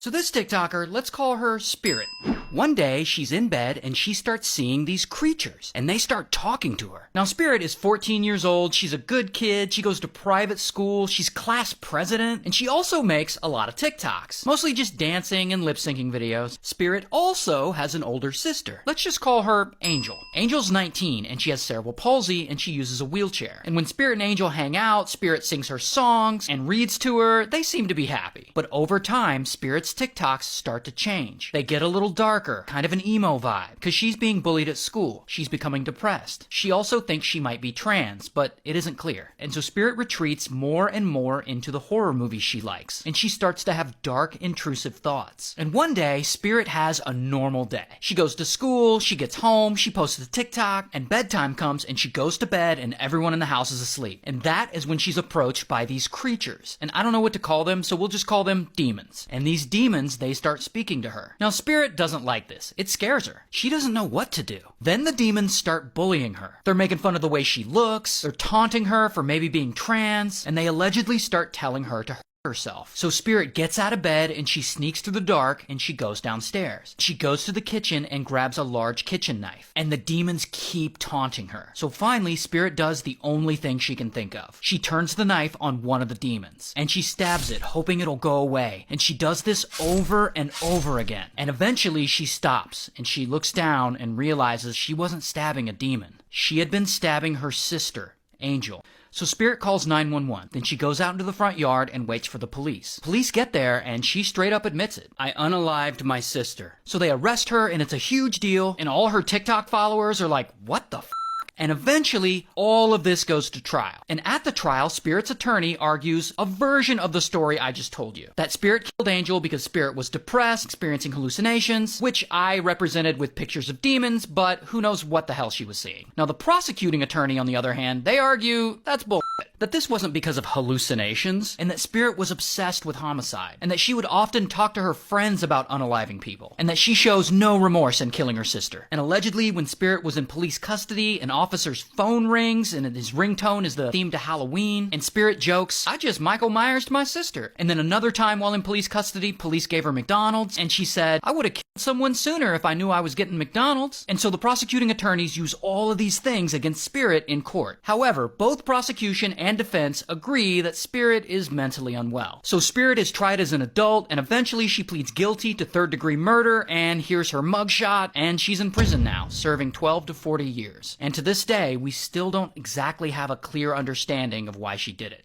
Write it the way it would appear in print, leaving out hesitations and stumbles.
So this TikToker, let's call her Spirit. One day, she's in bed and she starts seeing these creatures, and they start talking to her. Now, Spirit is 14 years old, she's a good kid, she goes to private school, she's class president, and she also makes a lot of TikToks. Mostly just dancing and lip-syncing videos. Spirit also has an older sister. Let's just call her Angel. Angel's 19, and she has cerebral palsy, and she uses a wheelchair. And when Spirit and Angel hang out, Spirit sings her songs and reads to her. They seem to be happy. But over time, Spirit's TikToks start to change. They get a little darker, kind of an emo vibe, because she's being bullied at school. She's becoming depressed. She also thinks she might be trans, but it isn't clear. And so Spirit retreats more and more into the horror movies she likes, and she starts to have dark, intrusive thoughts. And one day, Spirit has a normal day. She goes to school, she gets home, she posts a TikTok, and bedtime comes and she goes to bed and everyone in the house is asleep. And that is when she's approached by these creatures. And I don't know what to call them, so we'll just call them demons. And these demons, they start speaking to her. Now, Spirit doesn't like this. It scares her. She doesn't know what to do. Then the demons start bullying her. They're making fun of the way she looks, they're taunting her for maybe being trans, and they allegedly start telling her to hurt herself. So Spirit gets out of bed and she sneaks through the dark and she goes downstairs. She goes to the kitchen and grabs a large kitchen knife, and the demons keep taunting her. So finally, Spirit does the only thing she can think of. She turns the knife on one of the demons and she stabs it, hoping it'll go away. And she does this over and over again. And eventually she stops and she looks down and realizes she wasn't stabbing a demon. She had been stabbing her sister, Angel. So Spirit calls 911. Then she goes out into the front yard and waits for the police. Police get there and she straight up admits it. I unalived my sister. So they arrest her and it's a huge deal, and all her TikTok followers are like, what the f***? And eventually, all of this goes to trial. And at the trial, Spirit's attorney argues a version of the story I just told you. That Spirit killed Angel because Spirit was depressed, experiencing hallucinations, which I represented with pictures of demons, but who knows what the hell she was seeing. Now, the prosecuting attorney, on the other hand, they argue that's bullshit. That this wasn't because of hallucinations, and that Spirit was obsessed with homicide, and that she would often talk to her friends about unaliving people, and that she shows no remorse in killing her sister. And allegedly, when Spirit was in police custody, an officer's phone rings, and his ringtone is the theme to Halloween, and Spirit jokes, I just Michael Myers my sister. And then another time while in police custody, police gave her McDonald's, and she said, I would have killed someone sooner if I knew I was getting McDonald's. And so the prosecuting attorneys use all of these things against Spirit in court. However, both prosecution and defense agree that Spirit is mentally unwell. So Spirit is tried as an adult, and eventually she pleads guilty to third-degree murder, and here's her mugshot, and she's in prison now, serving 12 to 40 years. And to this day, we still don't exactly have a clear understanding of why she did it.